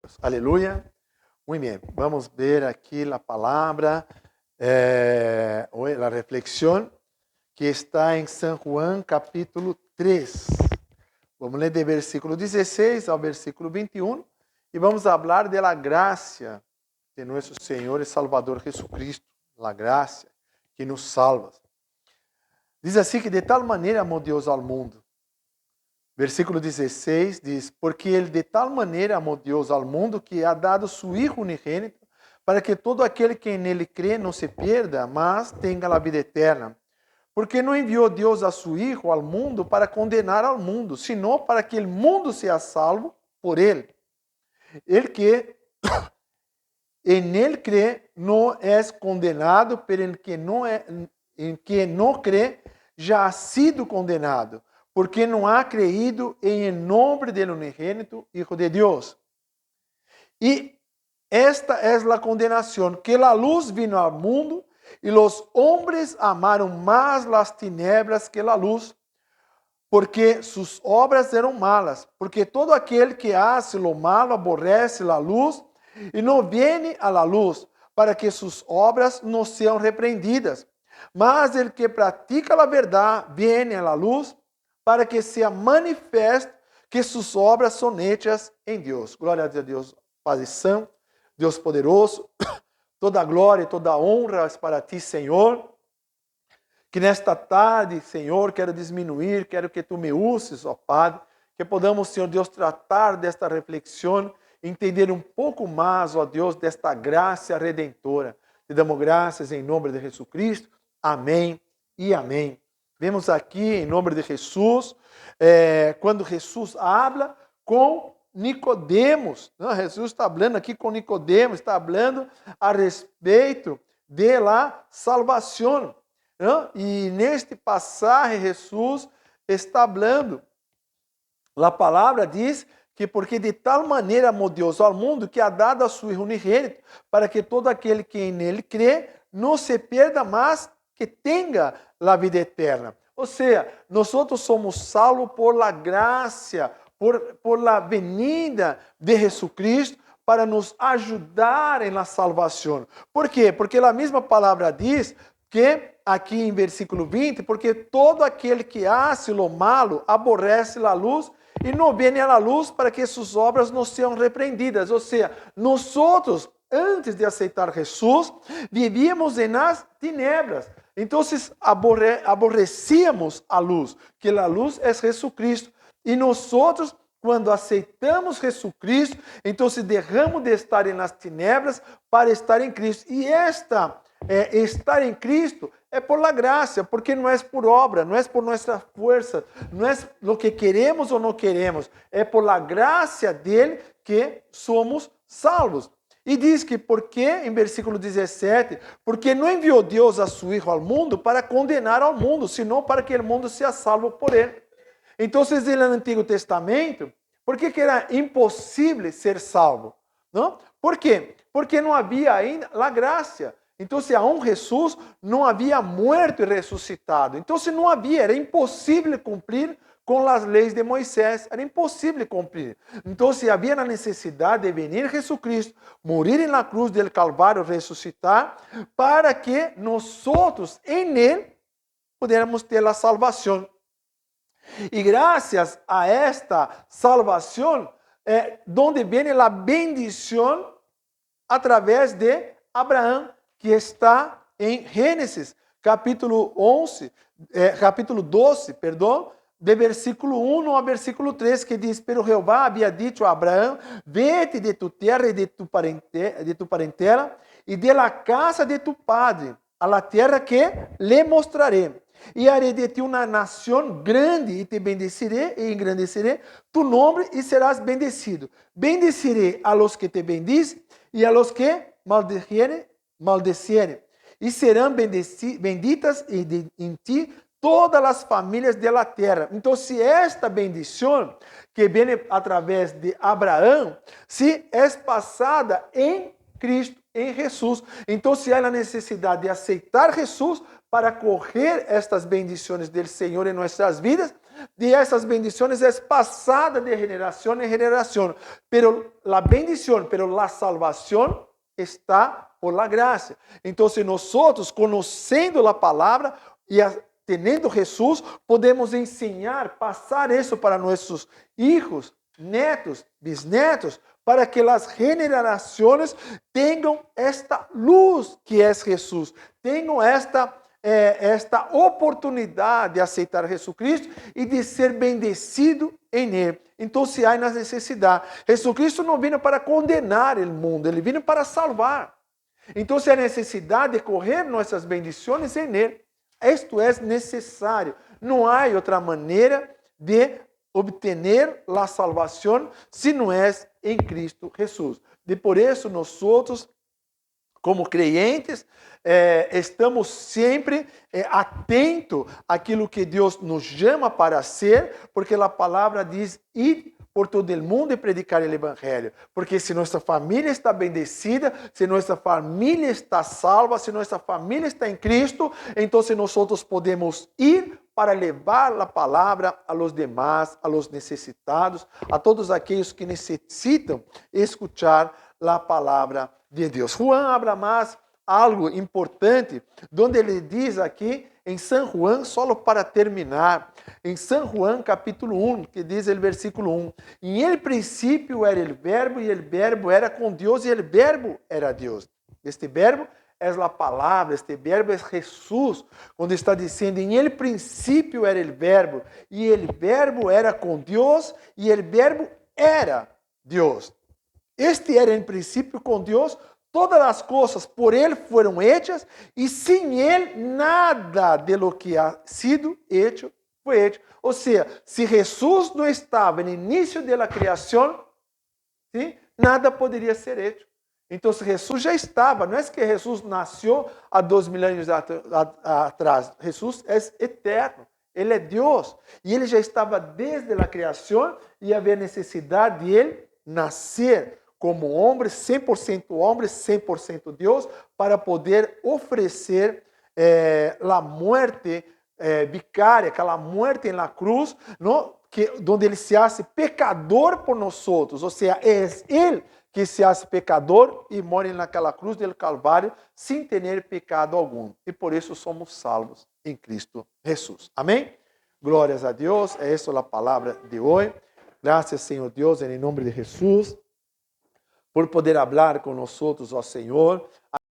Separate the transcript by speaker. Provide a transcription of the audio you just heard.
Speaker 1: Dios. Aleluya. Muy bien, vamos a ver aquí la palabra, la reflexión que está en San Juan capítulo 3. Vamos ler do versículo 16 ao versículo 21 e vamos falar de la gracia de nosso Senhor e Salvador Jesucristo, la gracia que nos salva. Diz assim que de tal maneira amou Deus ao mundo. Versículo 16 diz, porque ele de tal maneira amou Deus ao mundo que ha dado su Hijo unigênito, para que todo aquele que nele crê não se perda, mas tenha a vida eterna. Porque não enviou Deus a su Hijo ao mundo para condenar ao mundo, sino para que o mundo seja salvo por ele. El que en él crê não é condenado, pero el que não crê já ha sido condenado, porque não ha creído em nome do unigênito Hijo de Deus. E esta é a condenação, que a luz vino ao mundo, e os homens amaram mais as tinieblas que a luz, porque suas obras eram malas. Porque todo aquele que hace lo malo aborrece a luz, e não viene a la luz, para que suas obras não sejam repreendidas. Mas el que pratica a verdade viene a la luz, para que seja manifesto que suas obras são hechas em Deus. Glória a Deus, Pai Santo, Deus poderoso, toda a glória e toda a honra é para ti, Senhor. Que nesta tarde, Senhor, quero diminuir, quero que tu me uses, ó Padre, que podamos, Senhor Deus, tratar desta reflexão, entender um pouco mais, ó Deus, desta graça redentora. Te damos graças em nome de Jesus Cristo. Amém e amém. Vemos aqui, em nome de Jesus, quando Jesus habla com Nicodemos. Não, Jesus está falando aqui com Nicodemos, está falando a respeito de la salvação. Não? E neste passagem, Jesus está falando. A palavra diz que porque de tal maneira amou Deus ao mundo que ha dado a su Hijo unigênito, para que todo aquele que nele crê não se perda, mas que tenha a vida eterna. Ou seja, nós somos salvos por la graça, por la venida de Jesucristo para nos ajudar em la salvação. Por quê? Porque a mesma palavra diz que, aqui em versículo 20, porque todo aquele que hace lo malo aborrece a luz e não vem à luz para que suas obras não sejam repreendidas. Ou seja, nós, antes de aceitar Jesus, vivíamos nas tinieblas. Então, aborrecíamos a luz, que a luz é Jesus. E nós, quando aceitamos Jesus Cristo, então deixamos de estar nas tinieblas para estar em Cristo. E estar em Cristo é por la graça, porque não é por obra, não é por nossa força, não é o que queremos ou não queremos, é por la graça dele que somos salvos. E diz que porque, em versículo 17, porque não enviou Deus a su Hijo ao mundo para condenar ao mundo, senão para que o mundo seja salvo por ele. Então, no Antigo Testamento, por que era impossível ser salvo? Não? Por quê? Porque não havia ainda a graça. Então, aún Jesus não havia muerto e ressuscitado. Então, não havia, era impossível cumprir com as leis de Moisés, era impossível cumprir. Então, havia a necessidade de venir Jesucristo, morir na cruz del Calvário, ressuscitar, para que nós, em Ele, pudéssemos ter a salvação. E graças a esta salvação, donde vem a bendição através de Abraão, que está em Gênesis, capítulo 12, de versículo 1 ao versículo 3, que diz, pero Jeová havia dito a Abraão, vete de tu terra e de tu parentela, e de la casa de tu padre, a la terra que lhe mostrarei. E harei de ti uma nação grande, e te bendecerei e engrandecerei tu nome, e serás bendecido. Bendecerei a los que te bendizem, e a los que maldeciere, e serão benditas em ti todas as famílias da terra. Então, se esta bendição que vem através de Abraão, se é passada em Cristo, em Jesus, então se há a necessidade de aceitar Jesus para correr estas bendições do Senhor em nossas vidas, de essas bendiciones é passada de geração em geração. Pero la bendición, pero la salvación está por la gracia. Então, nós, conhecendo a palavra e tendo Jesus, podemos ensinar, passar isso para nossos filhos, netos, bisnetos, para que as generações tenham esta luz que é Jesus, tenham esta oportunidade de aceitar Jesus Cristo e de ser bendecido em Ele. Então, se há necessidade, Jesus Cristo não veio para condenar o mundo, Ele veio para salvar. Então, se há necessidade de correr nossas bendições em Ele, isto é necessário. Não há outra maneira de obter a salvação se não é em Cristo Jesus. E por isso, nós, como crentes, estamos sempre atentos àquilo que Deus nos chama para ser, porque a palavra diz: ir por todo o mundo e predicar o Evangelho. Porque se nossa família está bendecida, se nossa família está salva, se nossa família está em Cristo, então nós podemos ir para levar a palavra a los demás, a los necessitados, a todos aqueles que necessitam escuchar a palavra de Deus. Juan habla mais algo importante, onde ele diz aqui em São Juan, só para terminar, em São Juan capítulo 1, que diz o versículo 1, em el princípio era o verbo, e o verbo era com Deus, e o verbo era Deus. Este verbo é a palavra, este verbo é Jesus, quando está dizendo, em el princípio era o verbo, e o verbo era com Deus, e o verbo era Deus. Este era em princípio com Deus. Todas as coisas por Ele foram hechas, e sem Ele nada de lo que ha sido hecho foi hecho. Ou seja, se Jesus não estava no início da criação, ¿sí? Nada poderia ser hecho. Então, se Jesus já estava, não é que Jesus nasceu há 2000 anos atrás. Jesus é eterno, Ele é Deus, e Ele já estava desde a criação, e havia necessidade de Ele nascer como homem, 100% Deus, para poder oferecer a morte vicária, aquela morte na cruz, ¿no? Onde Ele se hace pecador por nós, ou seja, é Ele que se hace pecador e morre naquela cruz do Calvário sem ter pecado algum. E por isso somos salvos em Cristo Jesus. Amém? Glórias a Deus. Essa é a palavra de hoje. Graças, Senhor Deus, em nome de Jesus, por poder falar com nós, ó Senhor.